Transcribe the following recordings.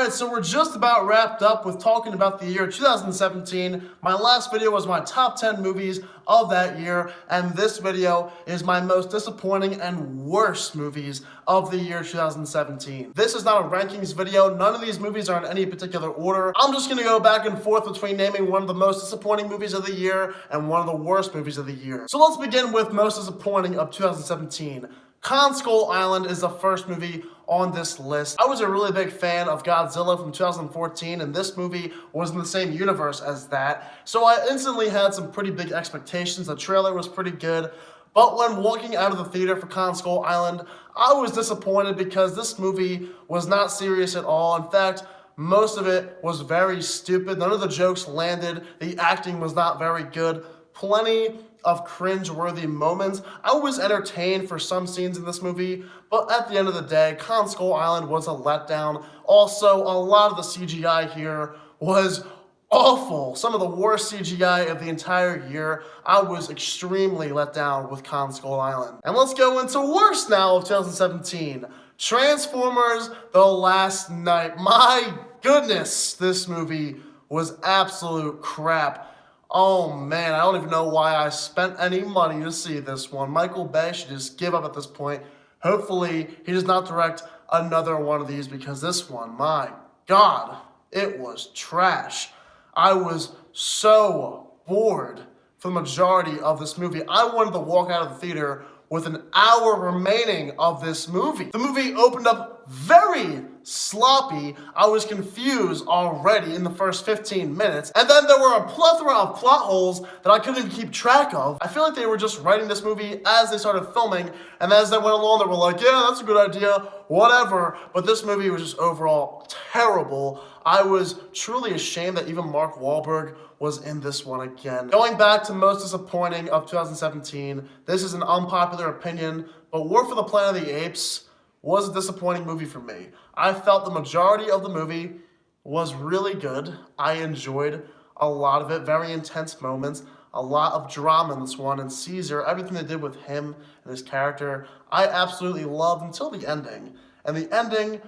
Alright, so we're just about wrapped up with talking about the year 2017. My last video was my top 10 movies of that year, and this video is my most disappointing and worst movies of the year 2017. This is not a rankings video. None of these movies are in any particular order. I'm just going to go back and forth between naming one of the most disappointing movies of the year and one of the worst movies of the year. So let's begin with most disappointing of 2017. Skull Island is the first movie on this list. I was a really big fan of Godzilla from 2014, and this movie was in the same universe as that, so I instantly had some pretty big expectations. The trailer was pretty good, but when walking out of the theater for Skull Island, I was disappointed because this movie was not serious at all. In fact, most of it was very stupid. None of the jokes landed. The acting was not very good. Plenty of cringe-worthy moments. I was entertained for some scenes in this movie, but at the end of the day, Skull Island was a letdown. Also, a lot of the CGI here was awful. Some of the worst CGI of the entire year. I was extremely let down with Skull Island. And let's go into worst now of 2017. Transformers: The Last Knight. My goodness, this movie was absolute crap. Oh man, I don't even know why I spent any money to see this one. Michael Bay should just give up at this point. Hopefully, he does not direct another one of these, because this one, my God, it was trash. I was so bored for the majority of this movie. I wanted to walk out of the theater with an hour remaining of this movie. The movie opened up very sloppy. I was confused already in the first 15 minutes. And then there were a plethora of plot holes that I couldn't even keep track of. I feel like they were just writing this movie as they started filming, and as they went along, they were like, yeah, that's a good idea, whatever. But this movie was just overall terrible. I was truly ashamed that even Mark Wahlberg was in this one again. Going back to most disappointing of 2017, this is an unpopular opinion, but War for the Planet of the Apes was a disappointing movie for me. I felt the majority of the movie was really good. I enjoyed a lot of it, very intense moments, a lot of drama in this one, and Caesar, everything they did with him and his character, I absolutely loved until the ending. And the ending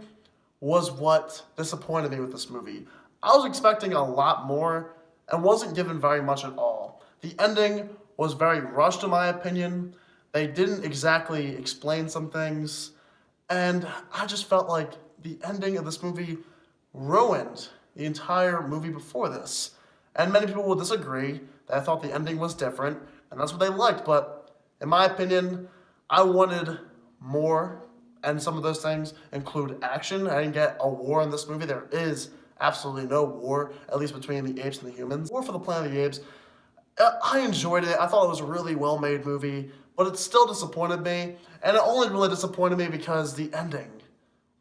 was what disappointed me with this movie. I was expecting a lot more and wasn't given very much at all. The ending was very rushed in my opinion. They didn't exactly explain some things, and I just felt like the ending of this movie ruined the entire movie before this. And many people will disagree. That I thought the ending was different, and that's what they liked, but in my opinion, I wanted more, and some of those things include action. I didn't get a war in this movie. There is absolutely no war, at least between the apes and the humans. War for the Planet of the Apes, I enjoyed it. I thought it was a really well-made movie, but it still disappointed me, and it only really disappointed me because the ending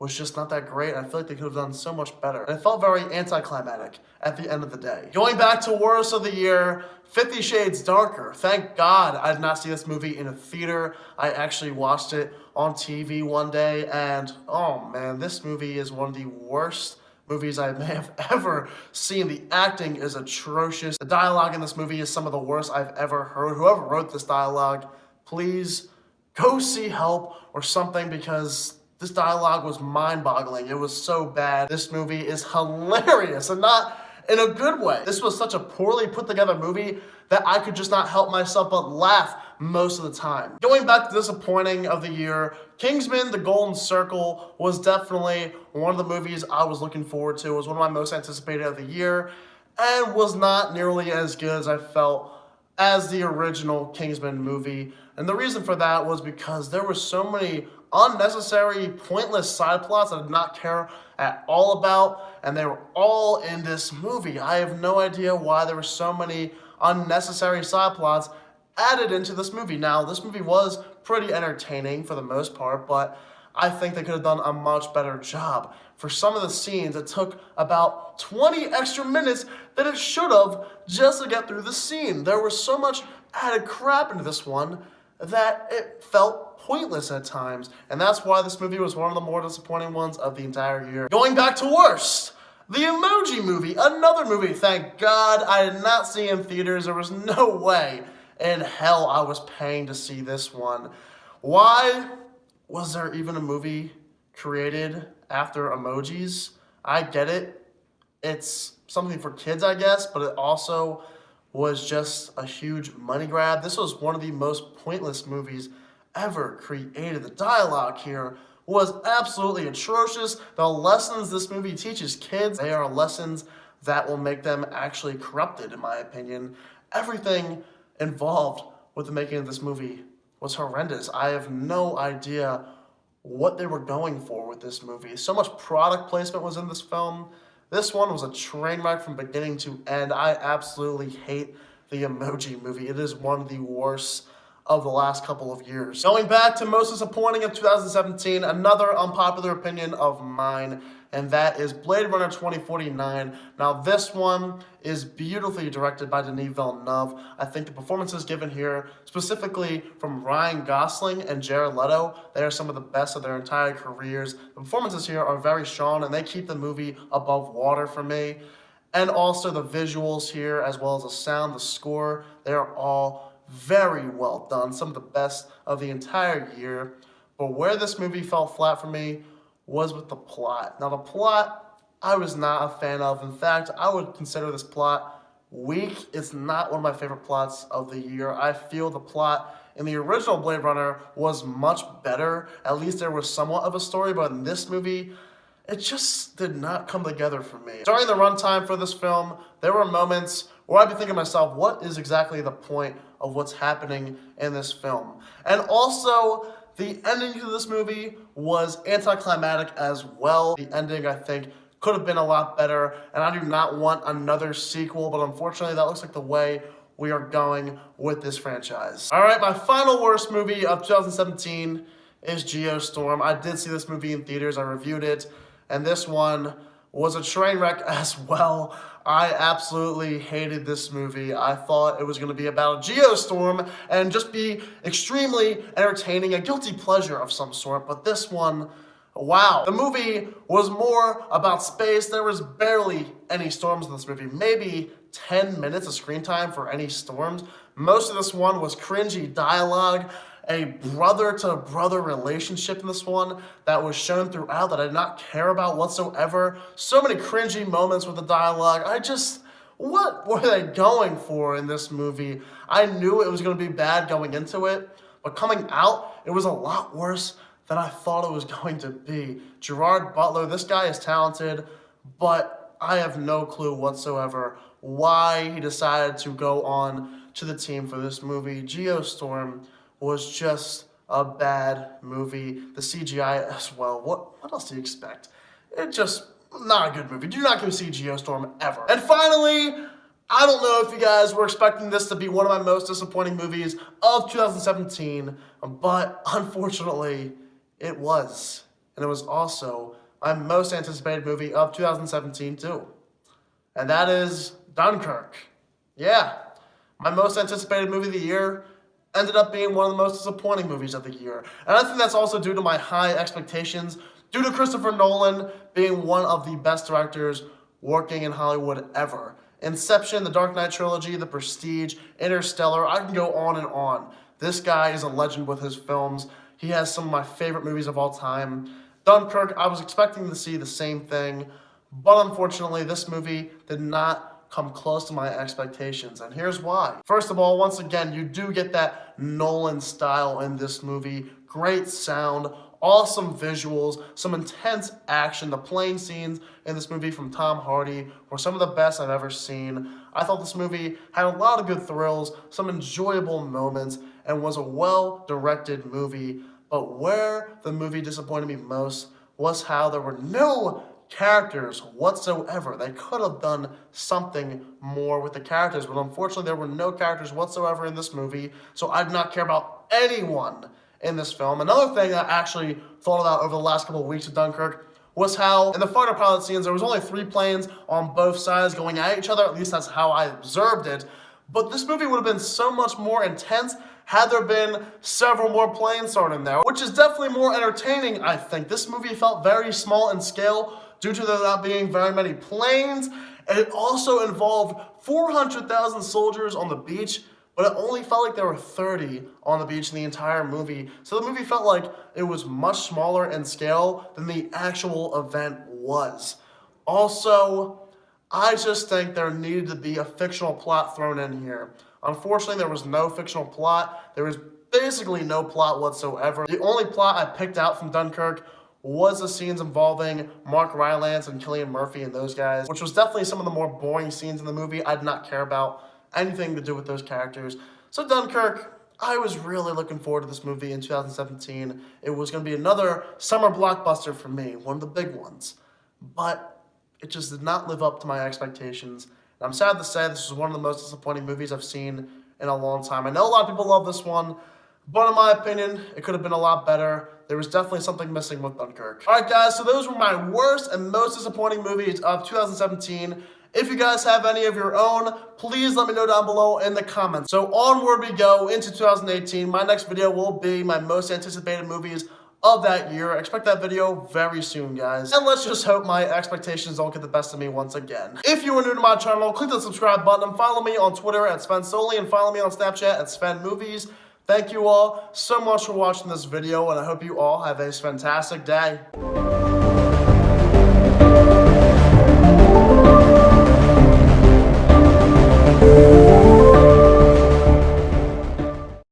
was just not that great. I feel like they could have done so much better. And it felt very anticlimactic at the end of the day. Going back to worst of the year, 50 Shades Darker. Thank God I did not see this movie in a theater. I actually watched it on TV one day, and oh man, this movie is one of the worst movies I may have ever seen. The acting is atrocious. The dialogue in this movie is some of the worst I've ever heard. Whoever wrote this dialogue, please go see help or something, because this dialogue was mind-boggling. It was so bad. This movie is hilarious, and not in a good way. This was such a poorly put together movie that I could just not help myself but laugh most of the time. Going back to disappointing of the year, Kingsman: The Golden Circle was definitely one of the movies I was looking forward to. It was one of my most anticipated of the year, and was not nearly as good as I felt as the original Kingsman movie. And the reason for that was because there were so many unnecessary, pointless side plots I did not care at all about, and they were all in this movie. I have no idea why there were so many unnecessary side plots added into this movie. Now, this movie was pretty entertaining for the most part, but I think they could have done a much better job. For some of the scenes, it took about 20 extra minutes that it should have just to get through the scene. There was so much added crap into this one that it felt pointless at times, and that's why this movie was one of the more disappointing ones of the entire year. Going back to worst, the Emoji Movie, another movie, thank God I did not see in theaters. There was no way in hell I was paying to see this one. Why was there even a movie created after emojis? I get it. It's something for kids, I guess, but it also was just a huge money grab. This was one of the most pointless movies ever created. The dialogue here was absolutely atrocious. The lessons this movie teaches kids, they are lessons that will make them actually corrupted, in my opinion. Everything involved with the making of this movie was horrendous. I have no idea what they were going for with this movie. So much product placement was in this film. This one was a train wreck from beginning to end. I absolutely hate the Emoji Movie. It is one of the worst of the last couple of years. Going back to most disappointing of 2017, another unpopular opinion of mine, and that is Blade Runner 2049. Now this one is beautifully directed by Denis Villeneuve. I think the performances given here, specifically from Ryan Gosling and Jared Leto, they are some of the best of their entire careers. The performances here are very strong and they keep the movie above water for me. And also the visuals here, as well as the sound, the score, they are all very well done. Some of the best of the entire year. But where this movie fell flat for me was with the plot. Now the plot, I was not a fan of. In fact, I would consider this plot weak. It's not one of my favorite plots of the year. I feel the plot in the original Blade Runner was much better. At least there was somewhat of a story, but in this movie, it just did not come together for me. During the runtime for this film, there were moments where I'd be thinking to myself, what is exactly the point of what's happening in this film? And also, the ending to this movie was anticlimactic as well. The ending, I think, could have been a lot better, and I do not want another sequel, but unfortunately, that looks like the way we are going with this franchise. All right, my final worst movie of 2017 is Geostorm. I did see this movie in theaters. I reviewed it, and this one was a train wreck as well. I absolutely hated this movie. I thought it was going to be about a geostorm and just be extremely entertaining, a guilty pleasure of some sort, but this one, wow. The movie was more about space. There was barely any storms in this movie, maybe 10 minutes of screen time for any storms. Most of this one was cringy dialogue, a brother-to-brother relationship in this one that was shown throughout that I did not care about whatsoever. So many cringy moments with the dialogue. What were they going for in this movie? I knew it was going to be bad going into it, but coming out, it was a lot worse than I thought it was going to be. Gerard Butler, this guy is talented, but I have no clue whatsoever why he decided to go on to the team for this movie. Geostorm was just a bad movie. The CGI as well. What else do you expect? It just not a good movie. Do not go see Geostorm ever. And finally, I don't know if you guys were expecting this to be one of my most disappointing movies of 2017, but unfortunately, it was. And it was also my most anticipated movie of 2017 too. And that is Dunkirk. Yeah, my most anticipated movie of the year ended up being one of the most disappointing movies of the year. And I think that's also due to my high expectations, due to Christopher Nolan being one of the best directors working in Hollywood ever. Inception, the Dark Knight trilogy, The Prestige, Interstellar, I can go on and on. This guy is a legend with his films. He has some of my favorite movies of all time. Dunkirk, I was expecting to see the same thing, but unfortunately, this movie did not come close to my expectations, and here's why. First of all, once again, you do get that Nolan style in this movie. Great sound, awesome visuals, some intense action. The plane scenes in this movie from Tom Hardy were some of the best I've ever seen. I thought this movie had a lot of good thrills, some enjoyable moments, and was a well-directed movie. But where the movie disappointed me most was how there were no characters whatsoever. They could have done something more with the characters, but unfortunately there were no characters whatsoever in this movie, so I did not care about anyone in this film. Another thing I actually thought about over the last couple of weeks of Dunkirk was how in the fighter pilot scenes there was only 3 planes on both sides going at each other. At least that's how I observed it. But this movie would have been so much more intense had there been several more planes thrown in there, which is definitely more entertaining, I think. This movie felt very small in scale due to there not being very many planes, and it also involved 400,000 soldiers on the beach, but it only felt like there were 30 on the beach in the entire movie. So the movie felt like it was much smaller in scale than the actual event was. Also, I just think there needed to be a fictional plot thrown in here. Unfortunately, there was no fictional plot. There was basically no plot whatsoever. The only plot I picked out from Dunkirk was the scenes involving Mark Rylance and Cillian Murphy and those guys, which was definitely some of the more boring scenes in the movie. I did not care about anything to do with those characters. So Dunkirk, I was really looking forward to this movie in 2017. It was going to be another summer blockbuster for me, one of the big ones. But it just did not live up to my expectations. And I'm sad to say this was one of the most disappointing movies I've seen in a long time. I know a lot of people love this one, but in my opinion, it could have been a lot better. There was definitely something missing with Dunkirk. Alright guys, so those were my worst and most disappointing movies of 2017. If you guys have any of your own, please let me know down below in the comments. So onward we go into 2018. My next video will be my most anticipated movies of that year. Expect that video very soon, guys. And let's just hope my expectations don't get the best of me once again. If you are new to my channel, click the subscribe button and follow me on Twitter at SvenSulley and follow me on Snapchat at SvenMovies. Thank you all so much for watching this video, and I hope you all have a fantastic day.